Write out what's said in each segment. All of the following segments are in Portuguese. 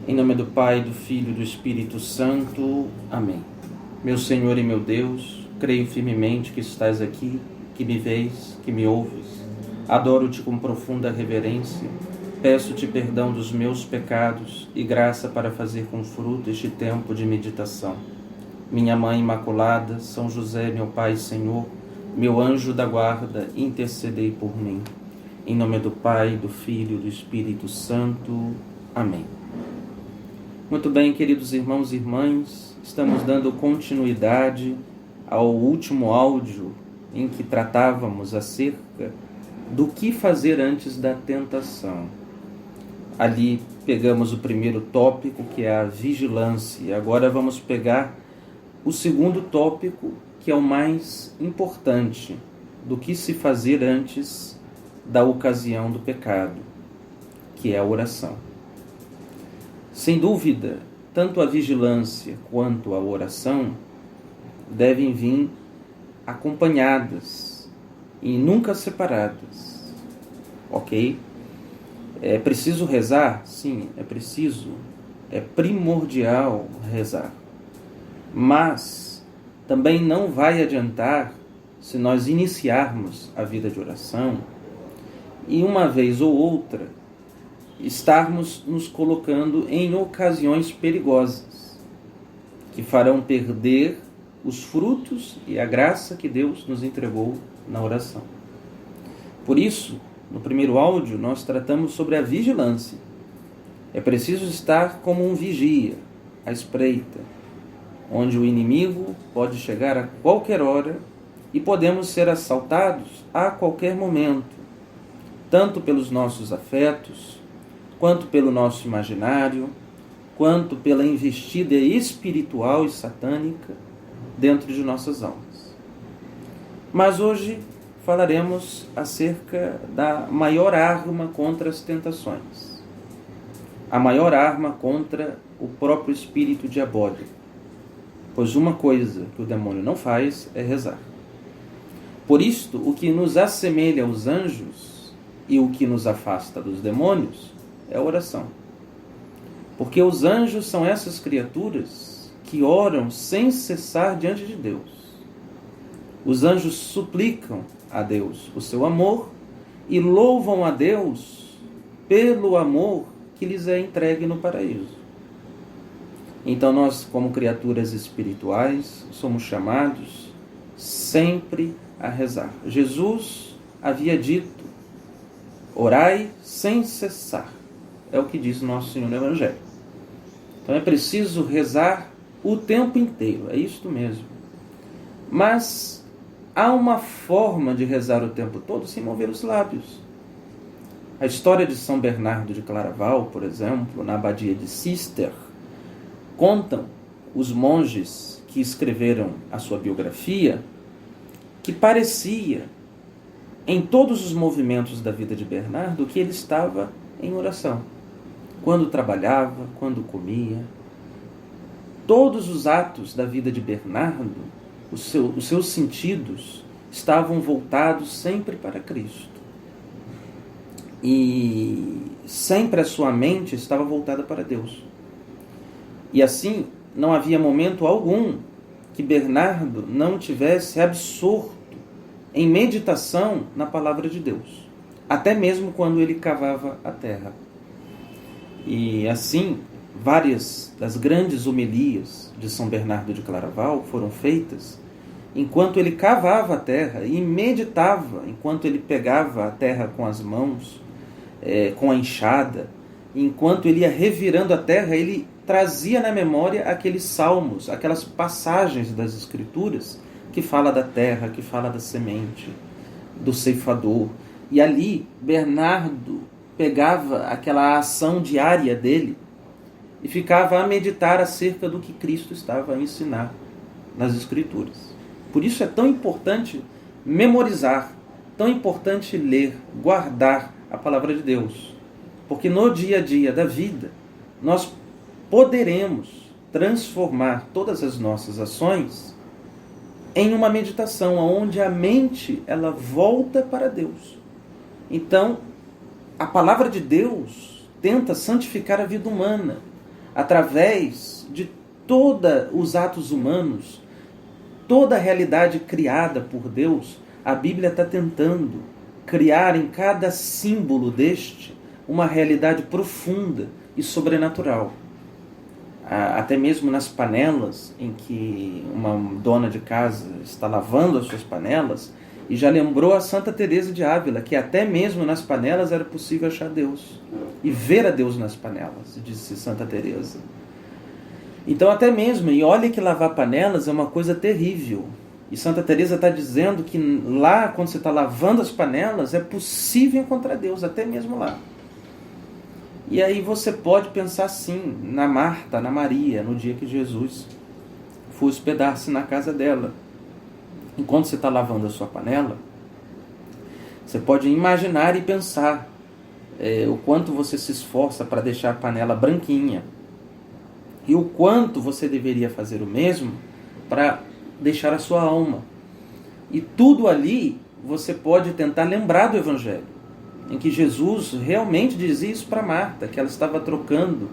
Em nome do Pai, do Filho e do Espírito Santo. Amém. Meu Senhor e meu Deus, creio firmemente que estás aqui, que me vês, que me ouves. Adoro-te com profunda reverência. Peço-te perdão dos meus pecados e graça para fazer com fruto este tempo de meditação. Minha Mãe Imaculada, São José, meu Pai e Senhor, meu anjo da guarda, intercedei por mim. Em nome do Pai, do Filho e do Espírito Santo. Amém. Muito bem, queridos irmãos e irmãs, estamos dando continuidade ao último áudio em que tratávamos acerca do que fazer antes da tentação. Ali pegamos o primeiro tópico, que é a vigilância. Agora vamos pegar o segundo tópico, que é o mais importante, do que se fazer antes da ocasião do pecado, que é a oração. Sem dúvida, tanto a vigilância quanto a oração devem vir acompanhadas e nunca separadas, ok? É preciso rezar? Sim, é preciso. É primordial rezar. Mas também não vai adiantar se nós iniciarmos a vida de oração e uma vez ou outra estarmos nos colocando em ocasiões perigosas que farão perder os frutos e a graça que Deus nos entregou na oração. Por isso, no primeiro áudio, nós tratamos sobre a vigilância. É preciso estar como um vigia, à espreita, onde o inimigo pode chegar a qualquer hora e podemos ser assaltados a qualquer momento, tanto pelos nossos afetos, quanto pelo nosso imaginário, quanto pela investida espiritual e satânica dentro de nossas almas. Mas hoje falaremos acerca da maior arma contra as tentações, a maior arma contra o próprio espírito diabólico, pois uma coisa que o demônio não faz é rezar. Por isto, o que nos assemelha aos anjos e o que nos afasta dos demônios é a oração. Porque os anjos são essas criaturas que oram sem cessar diante de Deus. Os anjos suplicam a Deus o seu amor e louvam a Deus pelo amor que lhes é entregue no paraíso. Então nós, como criaturas espirituais, somos chamados sempre a rezar. Jesus havia dito: orai sem cessar. É o que diz o nosso Senhor no Evangelho. Então é preciso rezar o tempo inteiro, é isto mesmo. Mas há uma forma de rezar o tempo todo sem mover os lábios. A história de São Bernardo de Claraval, por exemplo, na abadia de Cister, contam os monges que escreveram a sua biografia que parecia, em todos os movimentos da vida de Bernardo, que ele estava em oração. Quando trabalhava, quando comia. Todos os atos da vida de Bernardo, os seus sentidos estavam voltados sempre para Cristo. E sempre a sua mente estava voltada para Deus. E assim, não havia momento algum que Bernardo não tivesse absorto em meditação na palavra de Deus, até mesmo quando ele cavava a terra. E assim, várias das grandes homilias de São Bernardo de Claraval foram feitas enquanto ele cavava a terra e meditava, enquanto ele pegava a terra com as mãos, com a enxada, enquanto ele ia revirando a terra, ele trazia na memória aqueles salmos, aquelas passagens das Escrituras que fala da terra, que fala da semente, do ceifador. E ali, Bernardo pegava aquela ação diária dele e ficava a meditar acerca do que Cristo estava a ensinar nas Escrituras. Por isso é tão importante memorizar, tão importante ler, guardar a palavra de Deus. Porque no dia a dia da vida, nós poderemos transformar todas as nossas ações em uma meditação onde a mente ela volta para Deus. Então, a palavra de Deus tenta santificar a vida humana, através de todos os atos humanos, toda a realidade criada por Deus, a Bíblia está tentando criar em cada símbolo deste uma realidade profunda e sobrenatural. Até mesmo nas panelas, em que uma dona de casa está lavando as suas panelas, e já lembrou a Santa Teresa de Ávila, que até mesmo nas panelas era possível achar Deus, e ver a Deus nas panelas, disse Santa Teresa. Então até mesmo, e olha que lavar panelas é uma coisa terrível, e Santa Teresa está dizendo que lá, quando você está lavando as panelas, é possível encontrar Deus, até mesmo lá. E aí você pode pensar assim, na Marta, na Maria, no dia que Jesus foi hospedar-se na casa dela. Enquanto você está lavando a sua panela, você pode imaginar e pensar o quanto você se esforça para deixar a panela branquinha. E o quanto você deveria fazer o mesmo para deixar a sua alma. E tudo ali você pode tentar lembrar do Evangelho, em que Jesus realmente dizia isso para Marta, que ela estava trocando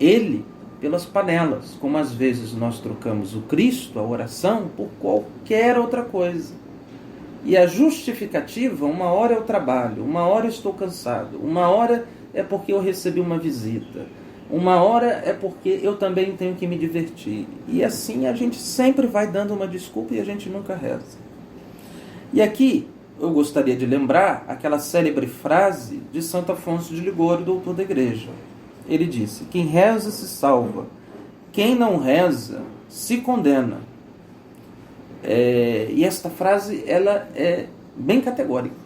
ele pelas panelas, como às vezes nós trocamos o Cristo, a oração, por qualquer outra coisa. E a justificativa, uma hora é o trabalho, uma hora eu estou cansado, uma hora é porque eu recebi uma visita, uma hora é porque eu também tenho que me divertir. E assim a gente sempre vai dando uma desculpa e a gente nunca reza. E aqui eu gostaria de lembrar aquela célebre frase de Santo Afonso de Ligório, doutor da Igreja. Ele disse: quem reza se salva, quem não reza se condena. E esta frase ela é bem categórica,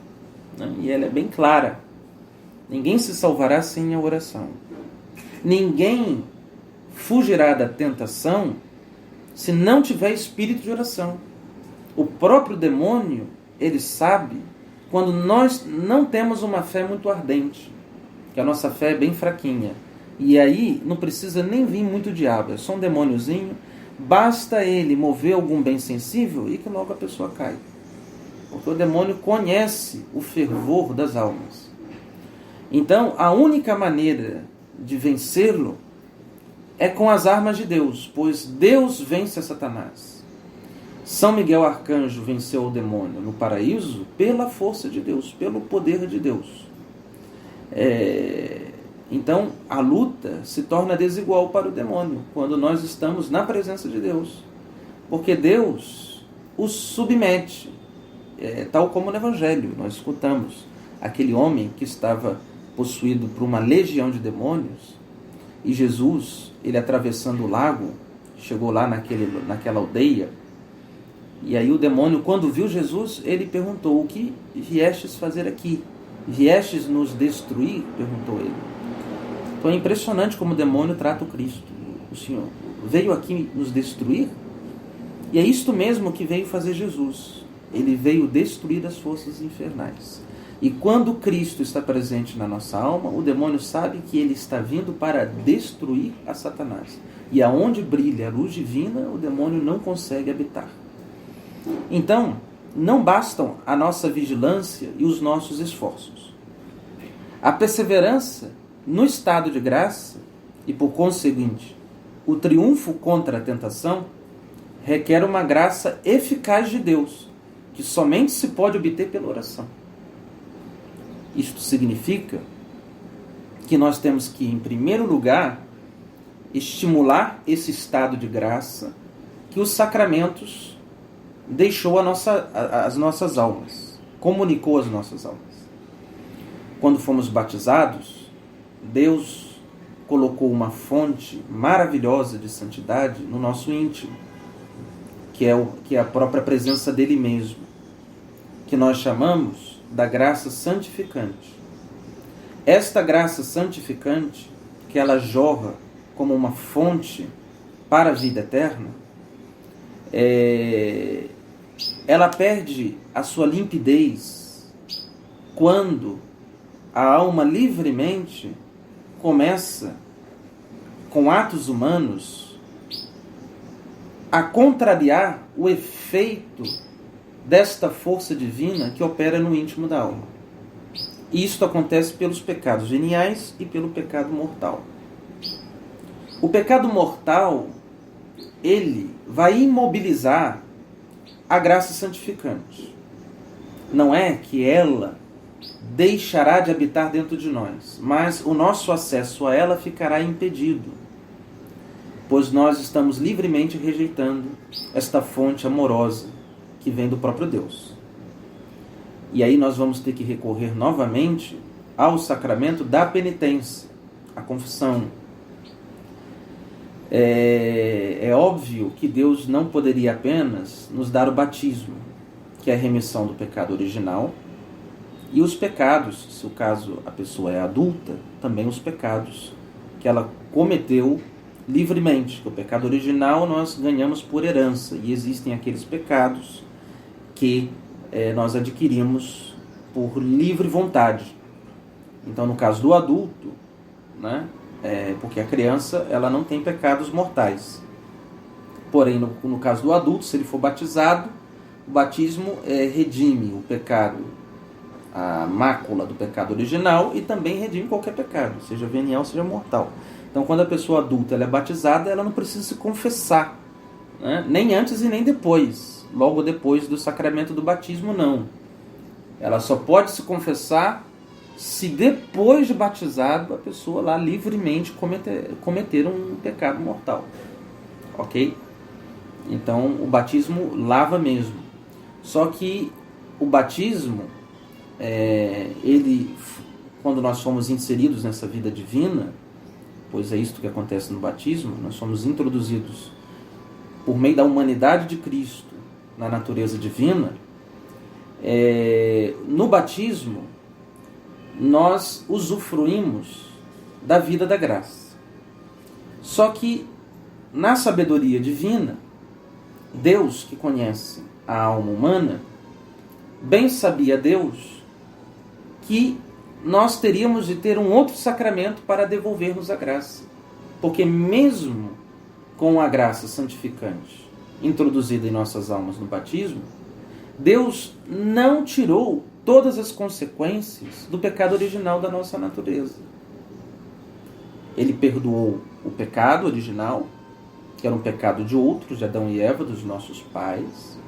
né? E ela é bem clara. Ninguém se salvará sem a oração. Ninguém fugirá da tentação se não tiver espírito de oração. O próprio demônio, ele sabe quando nós não temos uma fé muito ardente, que a nossa fé é bem fraquinha. E aí não precisa nem vir muito diabo, é só um demôniozinho, basta ele mover algum bem sensível e que logo a pessoa cai. Porque o demônio conhece o fervor das almas. Então, a única maneira de vencê-lo é com as armas de Deus, pois Deus vence a Satanás. São Miguel Arcanjo venceu o demônio no paraíso pela força de Deus, pelo poder de Deus. Então, a luta se torna desigual para o demônio quando nós estamos na presença de Deus. Porque Deus os submete, tal como no Evangelho nós escutamos. Aquele homem que estava possuído por uma legião de demônios, e Jesus, ele atravessando o lago, chegou lá naquela aldeia, e aí o demônio, quando viu Jesus, ele perguntou: o que viestes fazer aqui? Viestes nos destruir? Perguntou ele. Então é impressionante como o demônio trata o Cristo. O Senhor veio aqui nos destruir? E é isto mesmo que veio fazer Jesus. Ele veio destruir as forças infernais. E quando Cristo está presente na nossa alma, o demônio sabe que ele está vindo para destruir a Satanás. E aonde brilha a luz divina, o demônio não consegue habitar. Então, não bastam a nossa vigilância e os nossos esforços. A perseverança no estado de graça e, por conseguinte, o triunfo contra a tentação requer uma graça eficaz de Deus, que somente se pode obter pela oração. Isto significa que nós temos que, em primeiro lugar, estimular esse estado de graça que os sacramentos deixou as nossas almas, comunicou às nossas almas. Quando fomos batizados, Deus colocou uma fonte maravilhosa de santidade no nosso íntimo, que é a própria presença dele mesmo, que nós chamamos da graça santificante. Esta graça santificante, que ela jorra como uma fonte para a vida eterna, ela perde a sua limpidez quando a alma livremente começa, com atos humanos, a contrariar o efeito desta força divina que opera no íntimo da alma. E isto acontece pelos pecados veniais e pelo pecado mortal. O pecado mortal, ele vai imobilizar a graça santificante. Não é que ela deixará de habitar dentro de nós, mas o nosso acesso a ela ficará impedido, pois nós estamos livremente rejeitando esta fonte amorosa que vem do próprio Deus. E aí nós vamos ter que recorrer novamente ao sacramento da penitência, a confissão. É óbvio que Deus não poderia apenas nos dar o batismo, que é a remissão do pecado original, e os pecados, se o caso a pessoa é adulta, também os pecados que ela cometeu livremente. O pecado original nós ganhamos por herança, e existem aqueles pecados que nós adquirimos por livre vontade. Então, no caso do adulto, né, porque a criança ela não tem pecados mortais. Porém, no caso do adulto, se ele for batizado, o batismo redime o pecado, a mácula do pecado original, e também redime qualquer pecado, seja venial, seja mortal. Então, quando a pessoa adulta ela é batizada, ela não precisa se confessar, né? Nem antes e nem depois, logo depois do sacramento do batismo, não. Ela só pode se confessar se depois de batizado a pessoa lá livremente cometer um pecado mortal. Ok? Então, o batismo lava mesmo. Só que o batismo, ele, quando nós somos inseridos nessa vida divina, pois é isto que acontece no batismo, nós somos introduzidos por meio da humanidade de Cristo na natureza divina. No batismo, nós usufruímos da vida da graça. Só que, na sabedoria divina, Deus, que conhece a alma humana, bem sabia Deus que nós teríamos de ter um outro sacramento para devolver-nos a graça. Porque mesmo com a graça santificante introduzida em nossas almas no batismo, Deus não tirou todas as consequências do pecado original da nossa natureza. Ele perdoou o pecado original, que era um pecado de outros, de Adão e Eva, dos nossos pais.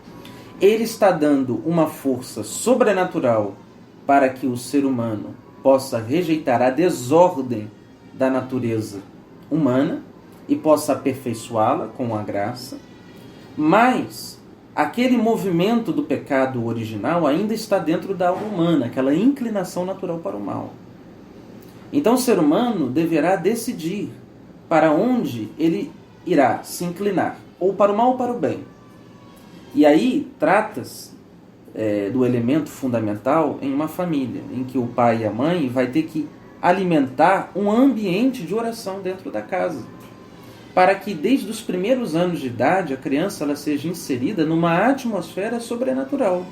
Ele está dando uma força sobrenatural para que o ser humano possa rejeitar a desordem da natureza humana e possa aperfeiçoá-la com a graça. Mas aquele movimento do pecado original ainda está dentro da alma humana, aquela inclinação natural para o mal. Então o ser humano deverá decidir para onde ele irá se inclinar, ou para o mal ou para o bem. E aí trata-se do elemento fundamental em uma família, em que o pai e a mãe vai ter que alimentar um ambiente de oração dentro da casa, para que desde os primeiros anos de idade a criança ela seja inserida numa atmosfera sobrenatural.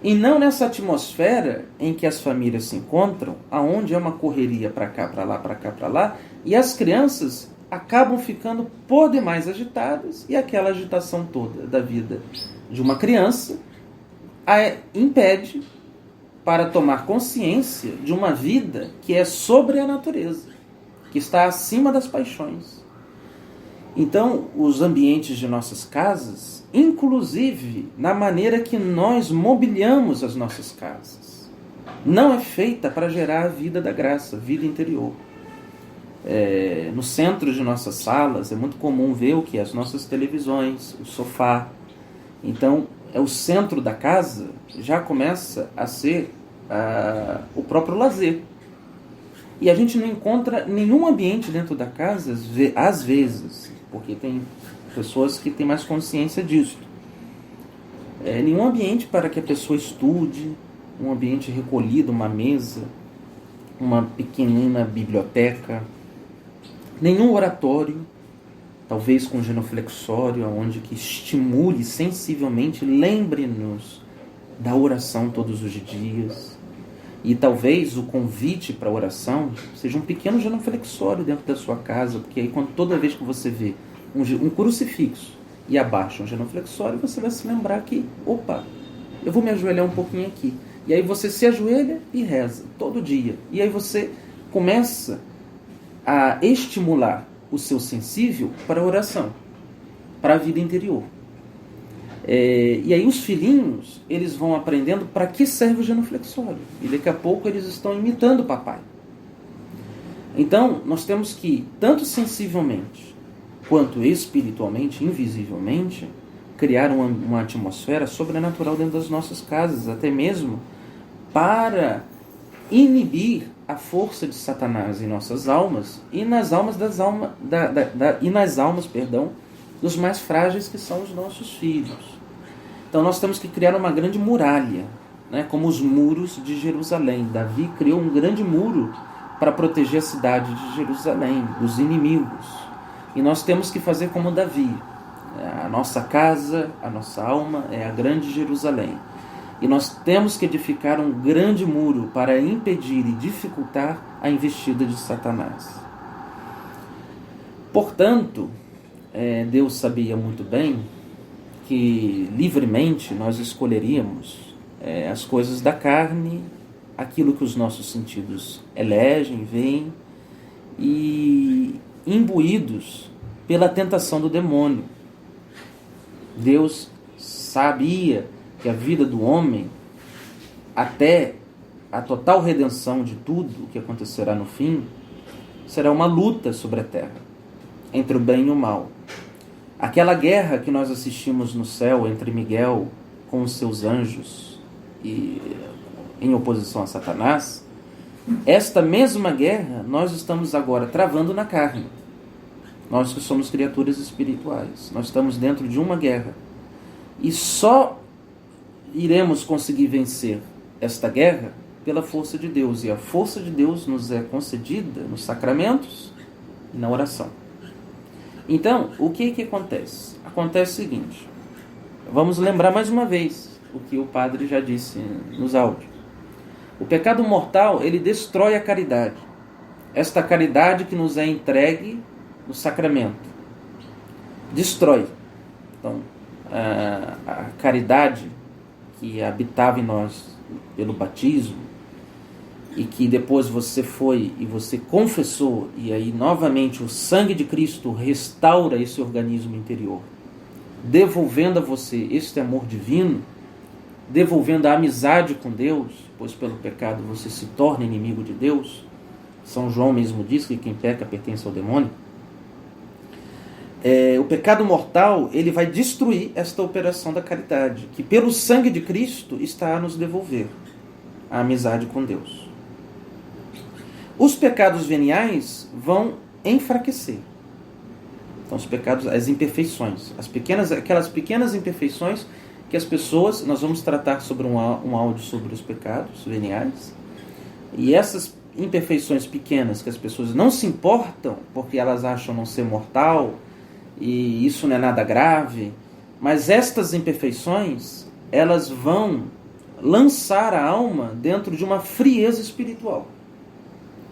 E não nessa atmosfera em que as famílias se encontram, aonde é uma correria para cá, para lá, para cá, para lá, e as crianças acabam ficando por demais agitadas, e aquela agitação toda da vida de uma criança a impede para tomar consciência de uma vida que é sobre a natureza, que está acima das paixões. Então, os ambientes de nossas casas, inclusive na maneira que nós mobiliamos as nossas casas, não é feita para gerar a vida da graça, vida interior. No centro de nossas salas é muito comum ver o que? As nossas televisões, o sofá. Então, o centro da casa já começa a ser o próprio lazer. E a gente não encontra nenhum ambiente dentro da casa, às vezes, porque tem pessoas que têm mais consciência disso. Nenhum ambiente para que a pessoa estude, um ambiente recolhido, uma mesa, uma pequenina biblioteca, nenhum oratório, talvez com genuflexório, onde que estimule sensivelmente, lembre-nos da oração todos os dias. E talvez o convite para a oração seja um pequeno genuflexório dentro da sua casa, porque aí toda vez que você vê um crucifixo e abaixo um genuflexório, você vai se lembrar que, opa, eu vou me ajoelhar um pouquinho aqui. E aí você se ajoelha e reza todo dia. E aí você começa a estimular o seu sensível para a oração, para a vida interior. E aí os filhinhos, eles vão aprendendo para que serve o genuflexório. E daqui a pouco eles estão imitando o papai. Então, nós temos que, tanto sensivelmente quanto espiritualmente, invisivelmente, criar uma atmosfera sobrenatural dentro das nossas casas, até mesmo para inibir a força de Satanás em nossas almas e nas almas dos mais frágeis, que são os nossos filhos. Então nós temos que criar uma grande muralha, né, como os muros de Jerusalém. Davi criou um grande muro para proteger a cidade de Jerusalém dos inimigos. E nós temos que fazer como Davi. A nossa casa, a nossa alma é a grande Jerusalém. E nós temos que edificar um grande muro para impedir e dificultar a investida de Satanás. Portanto, Deus sabia muito bem que livremente nós escolheríamos as coisas da carne, aquilo que os nossos sentidos elegem, veem, e imbuídos pela tentação do demônio. Deus sabia que a vida do homem, até a total redenção de tudo o que acontecerá no fim, será uma luta sobre a terra, entre o bem e o mal. Aquela guerra que nós assistimos no céu entre Miguel com os seus anjos e em oposição a Satanás, esta mesma guerra nós estamos agora travando na carne. Nós que somos criaturas espirituais, nós estamos dentro de uma guerra. E só iremos conseguir vencer esta guerra pela força de Deus. E a força de Deus nos é concedida nos sacramentos e na oração. Então, o que acontece? Acontece o seguinte. Vamos lembrar mais uma vez o que o padre já disse nos áudios. O pecado mortal, ele destrói a caridade. Esta caridade que nos é entregue no sacramento. Destrói. Então, a caridade que habitava em nós pelo batismo, e que depois você foi e você confessou, e aí novamente o sangue de Cristo restaura esse organismo interior, devolvendo a você este amor divino, devolvendo a amizade com Deus, pois pelo pecado você se torna inimigo de Deus. São João mesmo diz que quem peca pertence ao demônio. O pecado mortal, ele vai destruir esta operação da caridade, que pelo sangue de Cristo está a nos devolver a amizade com Deus. Os pecados veniais vão enfraquecer. Então, os pecados, as imperfeições, aquelas pequenas imperfeições que as pessoas, nós vamos tratar sobre um áudio sobre os pecados veniais, e essas imperfeições pequenas que as pessoas não se importam, porque elas acham não ser mortal, e isso não é nada grave, mas estas imperfeições, elas vão lançar a alma dentro de uma frieza espiritual,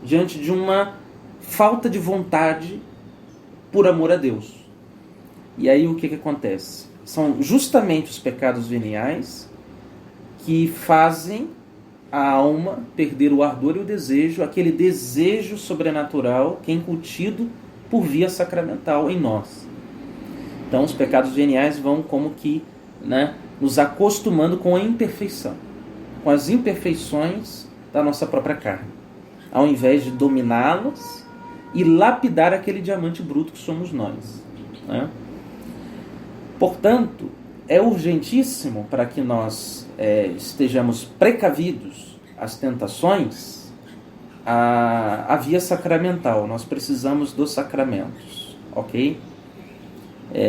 diante de uma falta de vontade por amor a Deus. E aí o que acontece? São justamente os pecados veniais que fazem a alma perder o ardor e o desejo, aquele desejo sobrenatural que é incutido por via sacramental em nós. Então os pecados veniais vão como que, nos acostumando com a imperfeição, com as imperfeições da nossa própria carne, ao invés de dominá-las e lapidar aquele diamante bruto que somos nós. Portanto, é urgentíssimo para que nós estejamos precavidos às tentações, a via sacramental. Nós precisamos dos sacramentos, ok?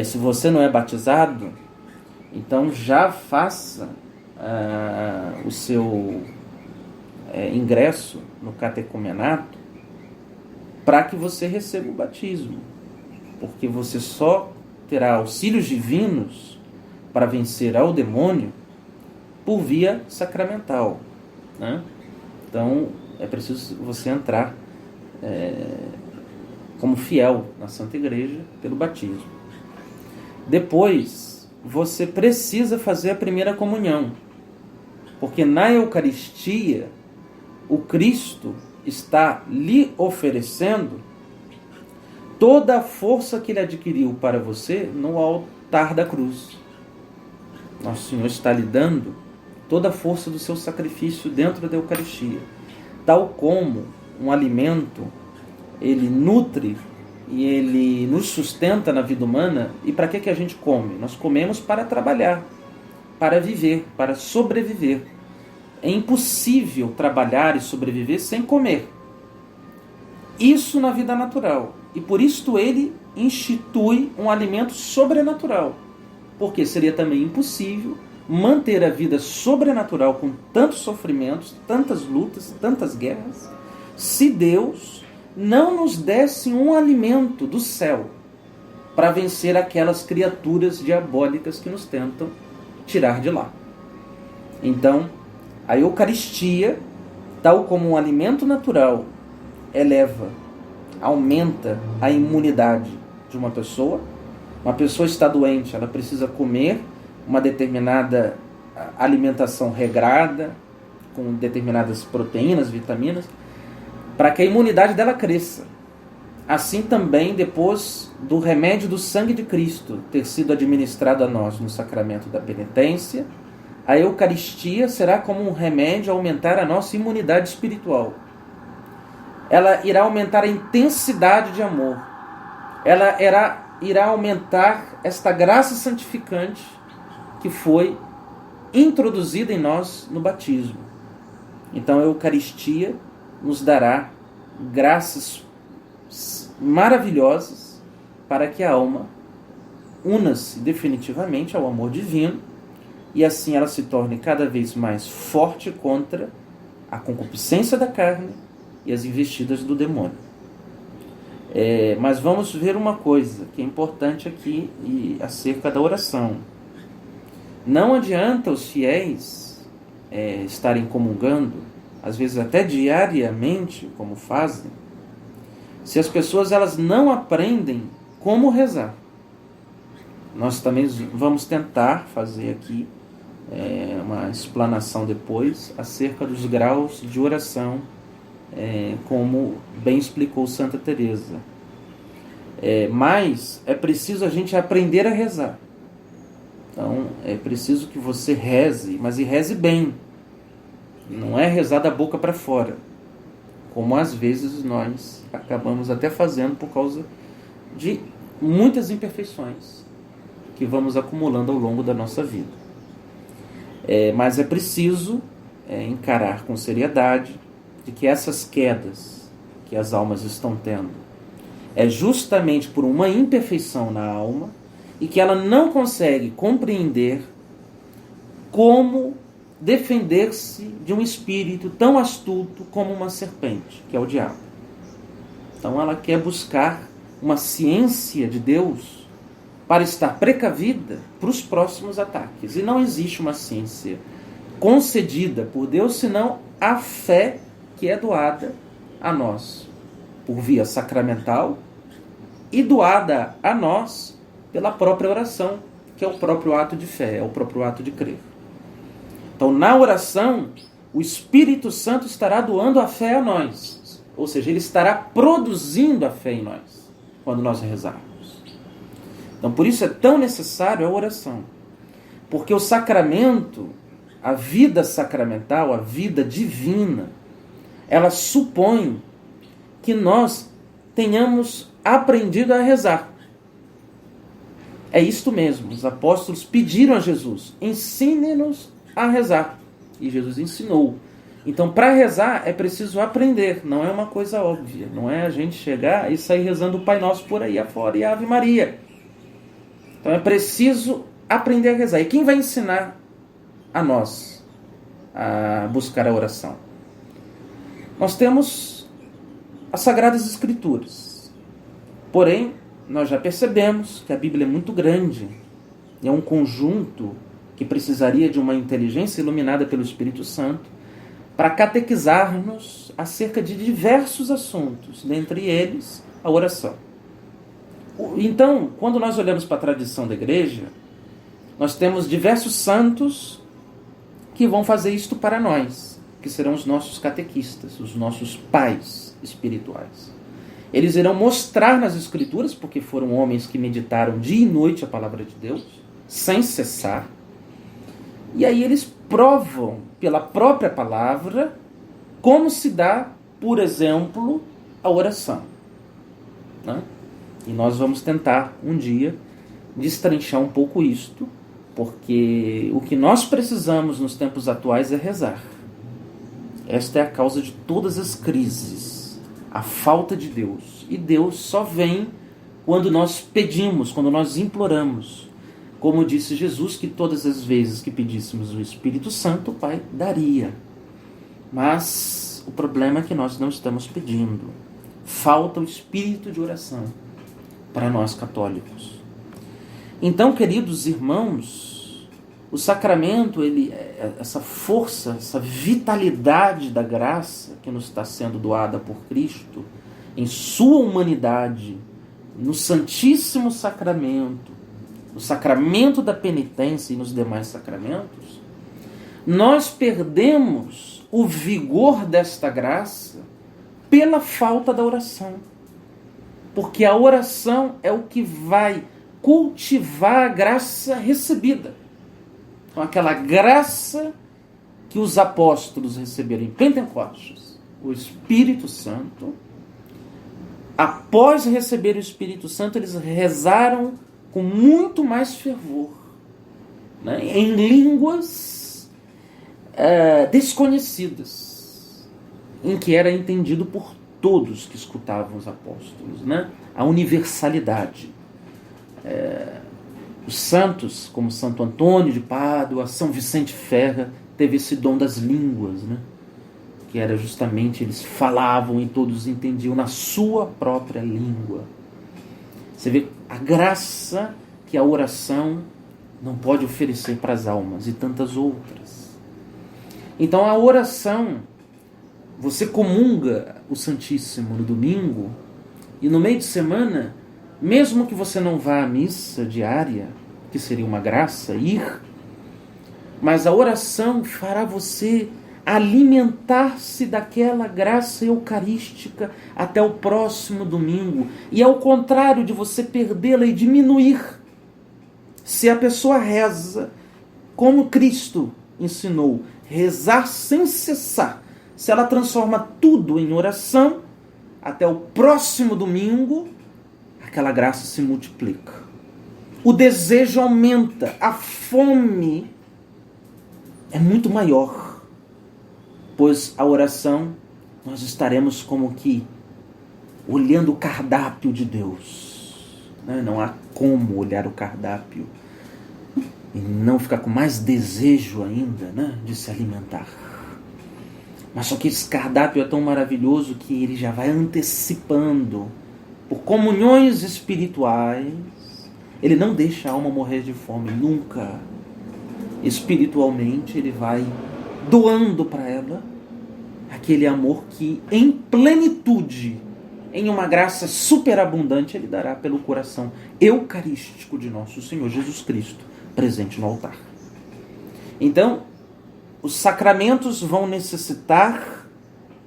Se você não é batizado, então já faça o seu ingresso no catecumenato para que você receba o batismo, porque você só terá auxílios divinos para vencer ao demônio por via sacramental, Então é preciso você entrar como fiel na Santa Igreja pelo batismo. Depois você precisa fazer a primeira comunhão, porque na Eucaristia o Cristo está lhe oferecendo toda a força que ele adquiriu para você no altar da cruz. Nosso Senhor está lhe dando toda a força do seu sacrifício dentro da Eucaristia. Tal como um alimento, ele nutre e ele nos sustenta na vida humana. E para que a gente come? Nós comemos para trabalhar, para viver, para sobreviver. É impossível trabalhar e sobreviver sem comer. Isso na vida natural. E por isso ele institui um alimento sobrenatural. Porque seria também impossível manter a vida sobrenatural com tantos sofrimentos, tantas lutas, tantas guerras, se Deus não nos desse um alimento do céu para vencer aquelas criaturas diabólicas que nos tentam tirar de lá. Então, a Eucaristia, tal como um alimento natural, eleva, aumenta a imunidade de uma pessoa. Uma pessoa está doente, ela precisa comer uma determinada alimentação regrada, com determinadas proteínas, vitaminas, para que a imunidade dela cresça. Assim também, depois do remédio do sangue de Cristo ter sido administrado a nós no sacramento da penitência, a Eucaristia será como um remédio a aumentar a nossa imunidade espiritual. Ela irá aumentar a intensidade de amor. Ela irá aumentar esta graça santificante que foi introduzida em nós no batismo. Então a Eucaristia nos dará graças maravilhosas para que a alma una-se definitivamente ao amor divino e assim ela se torne cada vez mais forte contra a concupiscência da carne e as investidas do demônio. Mas vamos ver uma coisa que é importante aqui acerca da oração. Não adianta os fiéis estarem comungando, às vezes até diariamente, como fazem, se as pessoas elas não aprendem como rezar. Nós também vamos tentar fazer aqui uma explanação depois acerca dos graus de oração, como bem explicou Santa Teresa. Mas é preciso a gente aprender a rezar. Então é preciso que você reze, mas reze bem. Não é rezar da boca para fora, como às vezes nós acabamos até fazendo por causa de muitas imperfeições que vamos acumulando ao longo da nossa vida. Mas é preciso encarar com seriedade de que essas quedas que as almas estão tendo é justamente por uma imperfeição na alma e que ela não consegue compreender como defender-se de um espírito tão astuto como uma serpente, que é o diabo. Então ela quer buscar uma ciência de Deus para estar precavida para os próximos ataques. E não existe uma ciência concedida por Deus, senão a fé que é doada a nós por via sacramental e doada a nós pela própria oração, que é o próprio ato de fé, é o próprio ato de crer. Então, na oração, o Espírito Santo estará doando a fé a nós. Ou seja, ele estará produzindo a fé em nós, quando nós rezarmos. Então, por isso é tão necessário a oração. Porque o sacramento, a vida sacramental, a vida divina, ela supõe que nós tenhamos aprendido a rezar. É isto mesmo, os apóstolos pediram a Jesus, ensine-nos a rezar. E Jesus ensinou. Então, para rezar é preciso aprender, não é uma coisa óbvia. Não é a gente chegar e sair rezando o Pai Nosso por aí afora e a Ave Maria. Então é preciso aprender a rezar. E quem vai ensinar a nós a buscar a oração? Nós temos as Sagradas Escrituras. Porém, nós já percebemos que a Bíblia é muito grande. É um conjunto que precisaria de uma inteligência iluminada pelo Espírito Santo para catequizar-nos acerca de diversos assuntos, dentre eles a oração. Então, quando nós olhamos para a tradição da Igreja, nós temos diversos santos que vão fazer isto para nós, que serão os nossos catequistas, os nossos pais espirituais. Eles irão mostrar nas Escrituras, porque foram homens que meditaram dia e noite a palavra de Deus, sem cessar. E aí eles provam pela própria palavra como se dá, por exemplo, a oração. Né? E nós vamos tentar um dia destrinchar um pouco isto, porque o que nós precisamos nos tempos atuais é rezar. Esta é a causa de todas as crises, a falta de Deus. E Deus só vem quando nós pedimos, quando nós imploramos. Como disse Jesus, que todas as vezes que pedíssemos o Espírito Santo, o Pai daria. Mas o problema é que nós não estamos pedindo. Falta o espírito de oração para nós católicos. Então, queridos irmãos, o sacramento, essa força, essa vitalidade da graça que nos está sendo doada por Cristo, em sua humanidade, no Santíssimo Sacramento, no sacramento da penitência e nos demais sacramentos, nós perdemos o vigor desta graça pela falta da oração. Porque a oração é o que vai cultivar a graça recebida. Então, aquela graça que os apóstolos receberam em Pentecostes, o Espírito Santo, após receber o Espírito Santo, eles rezaram com muito mais fervor, né? Em línguas desconhecidas, em que era entendido por todos que escutavam os apóstolos, né? A universalidade. Os santos, como Santo Antônio de Pádua, São Vicente Ferrer, teve esse dom das línguas, né? Que era justamente, eles falavam e todos entendiam na sua própria língua. Você vê a graça que a oração não pode oferecer para as almas e tantas outras. Então a oração, você comunga o Santíssimo no domingo e no meio de semana, mesmo que você não vá à missa diária, que seria uma graça ir, mas a oração fará você alimentar-se daquela graça eucarística até o próximo domingo. E ao contrário de você perdê-la e diminuir, se a pessoa reza como Cristo ensinou, rezar sem cessar, se ela transforma tudo em oração, até o próximo domingo, aquela graça se multiplica. O desejo aumenta, a fome é muito maior. Pois a oração, nós estaremos como que olhando o cardápio de Deus. Não há como olhar o cardápio e não ficar com mais desejo ainda, né, de se alimentar. Mas só que esse cardápio é tão maravilhoso que ele já vai antecipando, por comunhões espirituais, ele não deixa a alma morrer de fome, nunca. Espiritualmente ele vai doando para ela aquele amor que em plenitude, em uma graça superabundante, ele dará pelo coração eucarístico de nosso Senhor Jesus Cristo, presente no altar. Então, os sacramentos vão necessitar,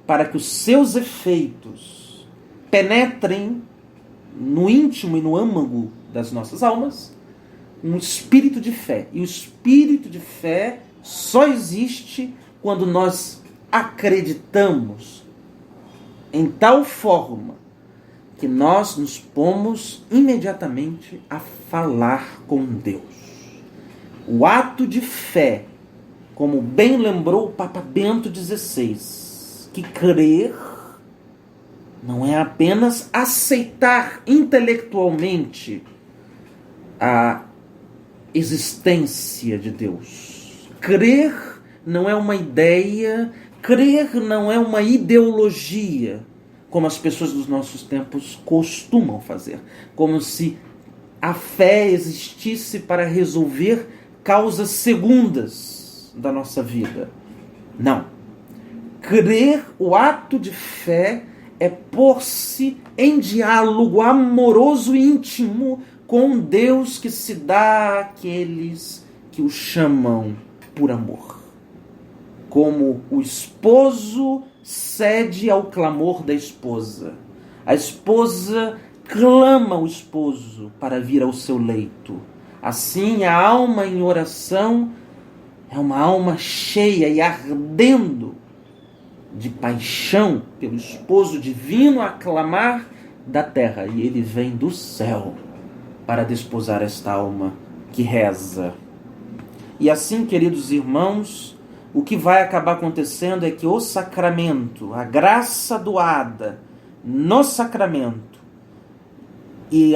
para que os seus efeitos penetrem no íntimo e no âmago das nossas almas, um espírito de fé. E o espírito de fé só existe quando nós acreditamos em tal forma que nós nos pomos imediatamente a falar com Deus. O ato de fé, como bem lembrou o Papa Bento XVI, que crer não é apenas aceitar intelectualmente a existência de Deus. Crer não é uma ideia, crer não é uma ideologia, como as pessoas dos nossos tempos costumam fazer. Como se a fé existisse para resolver causas segundas da nossa vida. Não. Crer, o ato de fé, é pôr-se em diálogo amoroso e íntimo com Deus que se dá àqueles que o chamam por amor. Como o esposo cede ao clamor da esposa. A esposa clama o esposo para vir ao seu leito. Assim, a alma em oração é uma alma cheia e ardendo de paixão pelo esposo divino a clamar da terra. E ele vem do céu para desposar esta alma que reza. E assim, queridos irmãos, o que vai acabar acontecendo é que o sacramento, a graça doada no sacramento, e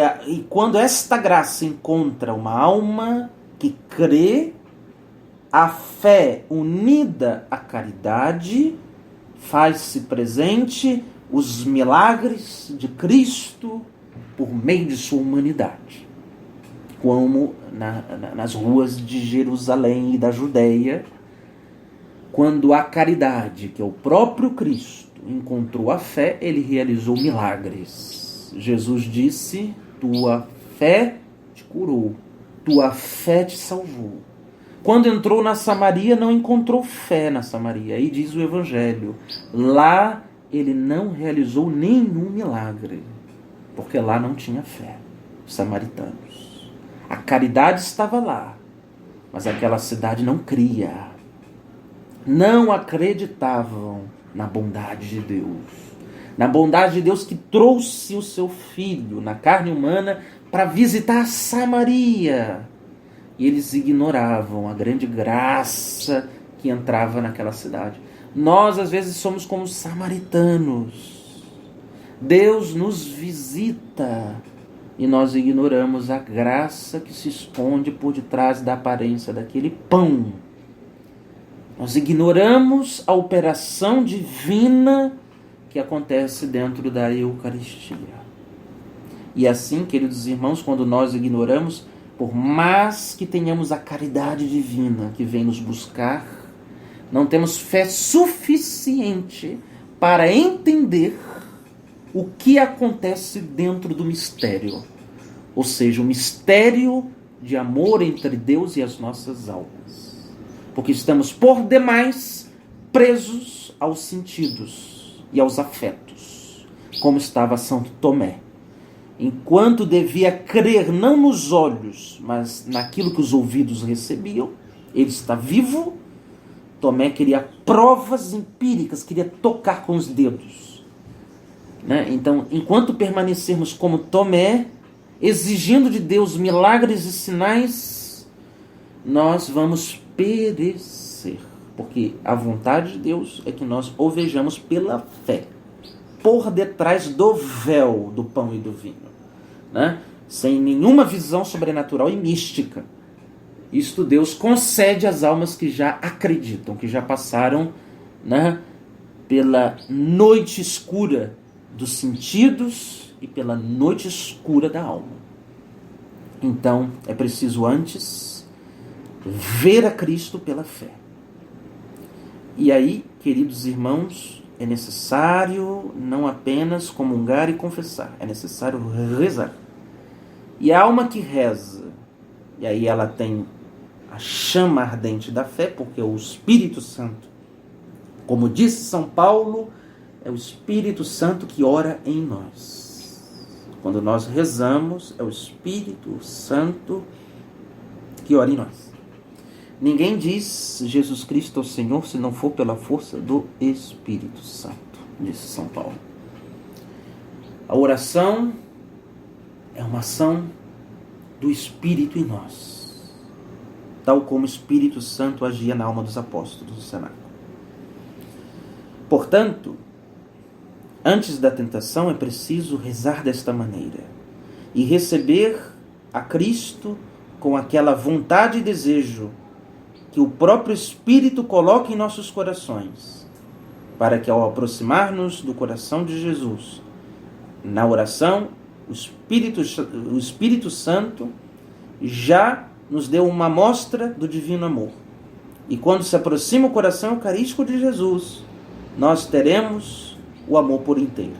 quando esta graça encontra uma alma que crê, a fé unida à caridade, faz-se presente os milagres de Cristo por meio de sua humanidade. Como nas ruas de Jerusalém e da Judéia, quando a caridade, que é o próprio Cristo, encontrou a fé, ele realizou milagres. Jesus disse: tua fé te curou, tua fé te salvou. Quando entrou na Samaria, não encontrou fé na Samaria. Aí diz o Evangelho, lá ele não realizou nenhum milagre, porque lá não tinha fé, os samaritanos. A caridade estava lá, mas aquela cidade não cria. Não acreditavam na bondade de Deus. Na bondade de Deus que trouxe o seu Filho na carne humana para visitar Samaria. E eles ignoravam a grande graça que entrava naquela cidade. Nós, às vezes, somos como os samaritanos. Deus nos visita e nós ignoramos a graça que se esconde por detrás da aparência daquele pão. Nós ignoramos a operação divina que acontece dentro da Eucaristia. E assim, queridos irmãos, quando nós ignoramos, por mais que tenhamos a caridade divina que vem nos buscar, não temos fé suficiente para entender o que acontece dentro do mistério. Ou seja, o mistério de amor entre Deus e as nossas almas. Porque estamos por demais presos aos sentidos e aos afetos, como estava Santo Tomé. Enquanto devia crer não nos olhos, mas naquilo que os ouvidos recebiam, ele está vivo. Tomé queria provas empíricas, queria tocar com os dedos. Então, enquanto permanecermos como Tomé, exigindo de Deus milagres e sinais, nós vamos perecer. Porque a vontade de Deus é que nós o vejamos pela fé, por detrás do véu do pão e do vinho, sem nenhuma visão sobrenatural e mística. Isto Deus concede às almas que já acreditam, que já passaram pela noite escura dos sentidos e pela noite escura da alma. Então, é preciso antes ver a Cristo pela fé. E aí, queridos irmãos, é necessário não apenas comungar e confessar, é necessário rezar. E a alma que reza, e aí ela tem a chama ardente da fé, porque o Espírito Santo, como disse São Paulo, é o Espírito Santo que ora em nós. Quando nós rezamos, é o Espírito Santo que ora em nós. Ninguém diz Jesus Cristo é o Senhor se não for pela força do Espírito Santo, disse São Paulo. A oração é uma ação do Espírito em nós, tal como o Espírito Santo agia na alma dos apóstolos do cenáculo. Portanto, antes da tentação é preciso rezar desta maneira e receber a Cristo com aquela vontade e desejo que o próprio Espírito coloca em nossos corações, para que ao aproximar-nos do coração de Jesus, na oração, o Espírito Santo já nos deu uma amostra do divino amor. E quando se aproxima o coração eucarístico de Jesus, nós teremos o amor por inteiro.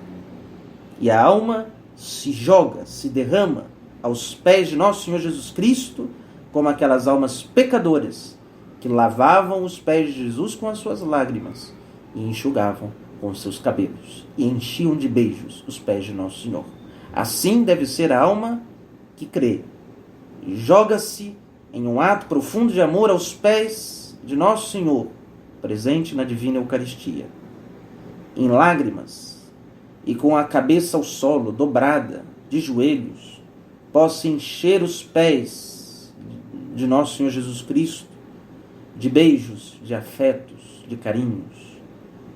E a alma se joga, se derrama aos pés de nosso Senhor Jesus Cristo, como aquelas almas pecadoras que lavavam os pés de Jesus com as suas lágrimas e enxugavam com os seus cabelos e enchiam de beijos os pés de Nosso Senhor. Assim deve ser a alma que crê. Joga-se em um ato profundo de amor aos pés de Nosso Senhor, presente na Divina Eucaristia, em lágrimas e com a cabeça ao solo, dobrada, de joelhos, possa encher os pés de Nosso Senhor Jesus Cristo de beijos, de afetos, de carinhos,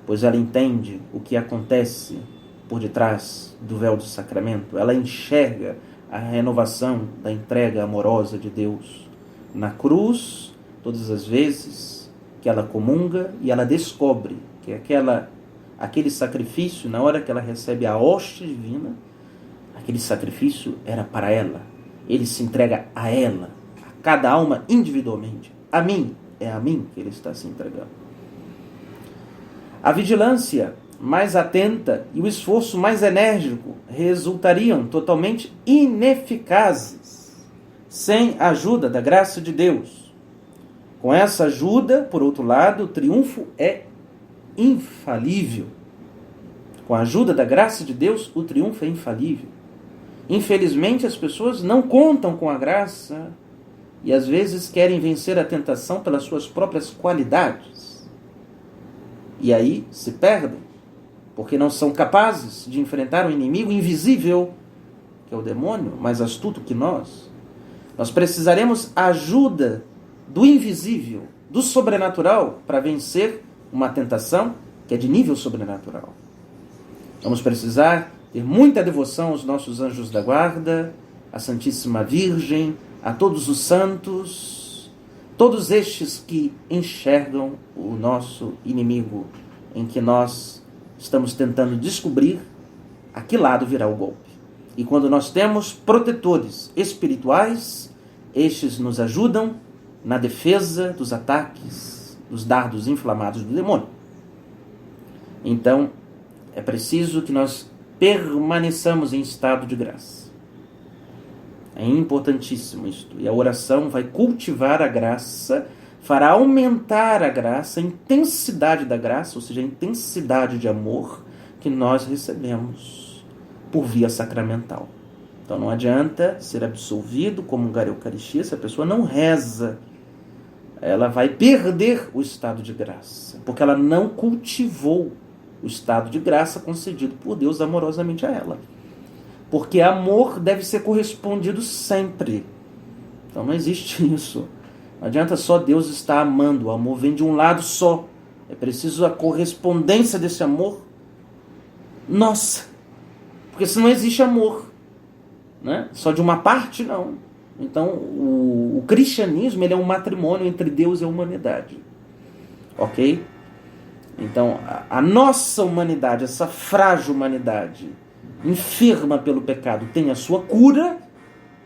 pois ela entende o que acontece por detrás do véu do sacramento. Ela enxerga a renovação da entrega amorosa de Deus na cruz, todas as vezes que ela comunga e ela descobre que aquele sacrifício, na hora que ela recebe a hóstia divina, aquele sacrifício era para ela. Ele se entrega a ela, a cada alma individualmente. A mim, é a mim que ele está se entregando. A vigilância mais atenta e o esforço mais enérgico resultariam totalmente ineficazes sem a ajuda da graça de Deus. Com essa ajuda, por outro lado, o triunfo é infalível. Com a ajuda da graça de Deus, o triunfo é infalível. Infelizmente, as pessoas não contam com a graça e às vezes querem vencer a tentação pelas suas próprias qualidades. E aí se perdem, porque não são capazes de enfrentar um inimigo invisível, que é o demônio, mais astuto que nós. Nós precisaremos a ajuda do invisível, do sobrenatural, para vencer uma tentação que é de nível sobrenatural. Vamos precisar ter muita devoção aos nossos anjos da guarda, à Santíssima Virgem, a todos os santos, todos estes que enxergam o nosso inimigo, em que nós estamos tentando descobrir a que lado virá o golpe. E quando nós temos protetores espirituais, estes nos ajudam na defesa dos ataques, dos dardos inflamados do demônio. Então, é preciso que nós permaneçamos em estado de graça. É importantíssimo isto. E a oração vai cultivar a graça, fará aumentar a graça, a intensidade da graça, ou seja, a intensidade de amor que nós recebemos por via sacramental. Então não adianta ser absolvido, comungar a Eucaristia, se a pessoa não reza. Ela vai perder o estado de graça, porque ela não cultivou o estado de graça concedido por Deus amorosamente a ela. Porque amor deve ser correspondido sempre. Então não existe isso. Não adianta só Deus estar amando. O amor vem de um lado só. É preciso a correspondência desse amor. Nossa! Porque senão não existe amor. Né? Só de uma parte, não. Então o cristianismo ele é um matrimônio entre Deus e a humanidade. Ok? Então a nossa humanidade, essa frágil humanidade, enferma pelo pecado, tem a sua cura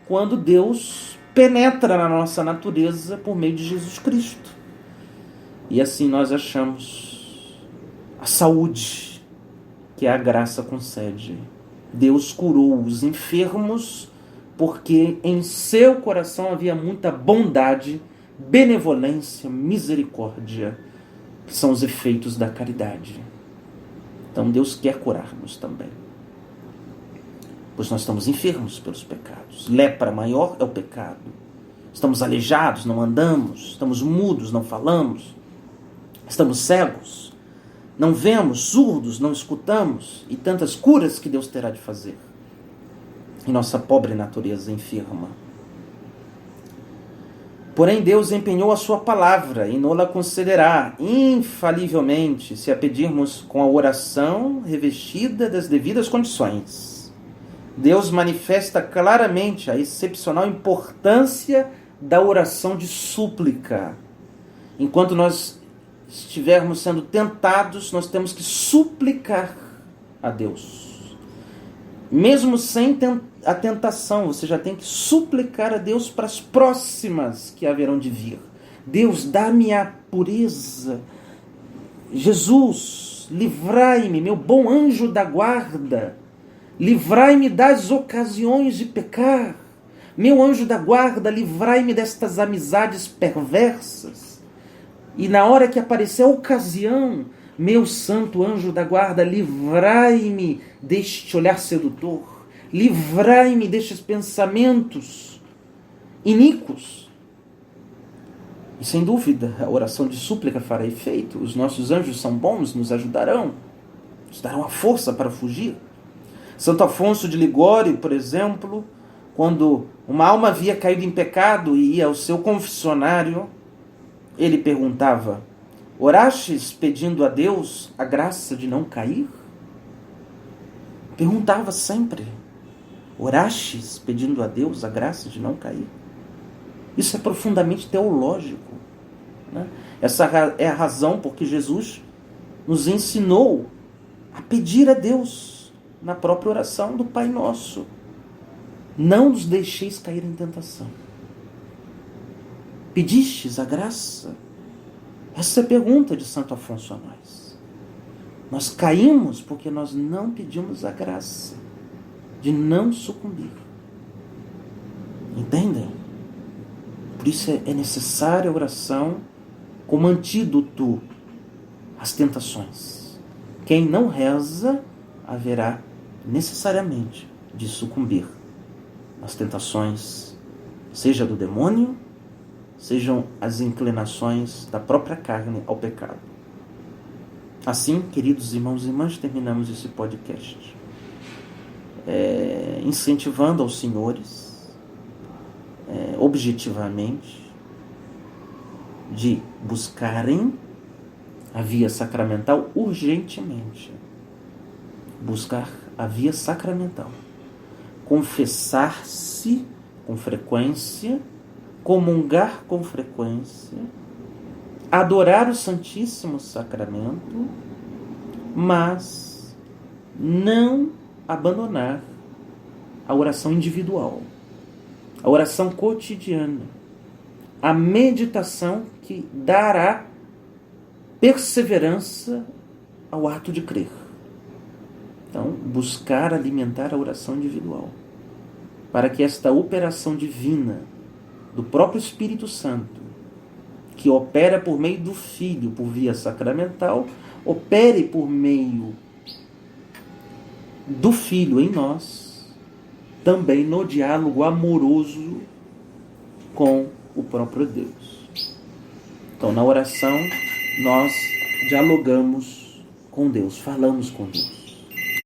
quando Deus penetra na nossa natureza por meio de Jesus Cristo. E assim nós achamos a saúde que a graça concede. Deus curou os enfermos porque em seu coração havia muita bondade, benevolência, misericórdia, que são os efeitos da caridade. Então Deus quer curar-nos também, pois nós estamos enfermos pelos pecados. Lepra maior é o pecado. Estamos aleijados, não andamos. Estamos mudos, não falamos. Estamos cegos, não vemos. Surdos, não escutamos. E tantas curas que Deus terá de fazer em nossa pobre natureza enferma. Porém, Deus empenhou a sua palavra e nos-la concederá infalivelmente, se a pedirmos com a oração revestida das devidas condições. Deus manifesta claramente a excepcional importância da oração de súplica. Enquanto nós estivermos sendo tentados, nós temos que suplicar a Deus. Mesmo sem a tentação, você já tem que suplicar a Deus para as próximas que haverão de vir. Deus, dá-me a pureza. Jesus, livrai-me, meu bom anjo da guarda. Livrai-me das ocasiões de pecar. Meu anjo da guarda, livrai-me destas amizades perversas. E na hora que aparecer a ocasião, Meu santo anjo da guarda, livrai-me deste olhar sedutor, livrai-me destes pensamentos iníquos. E sem dúvida, a oração de súplica fará efeito. Os nossos anjos são bons, nos ajudarão, nos darão a força para fugir. Santo Afonso de Ligório, por exemplo, quando uma alma havia caído em pecado e ia ao seu confessionário, ele perguntava: orastes pedindo a Deus a graça de não cair? Perguntava sempre: orastes pedindo a Deus a graça de não cair? Isso é profundamente teológico, né? Essa é a razão por que Jesus nos ensinou a pedir a Deus na própria oração do Pai Nosso: não nos deixeis cair em tentação. Pedistes a graça? Essa é a pergunta de Santo Afonso a nós. Nós caímos porque nós não pedimos a graça de não sucumbir. Entendem? Por isso é necessária a oração como antídoto às tentações. Quem não reza haverá necessariamente de sucumbir às tentações, seja do demônio, sejam as inclinações da própria carne ao pecado. Assim, queridos irmãos e irmãs, terminamos esse podcast incentivando aos senhores objetivamente de buscarem a via sacramental urgentemente. Buscar a via sacramental. Confessar-se com frequência, comungar com frequência, adorar o Santíssimo Sacramento, mas não abandonar a oração individual, a oração cotidiana, a meditação que dará perseverança ao ato de crer. Então, buscar alimentar a oração individual, para que esta operação divina do próprio Espírito Santo, que opera por meio do Filho, por via sacramental, opere por meio do Filho em nós, também no diálogo amoroso com o próprio Deus. Então, na oração, nós dialogamos com Deus, falamos com Deus.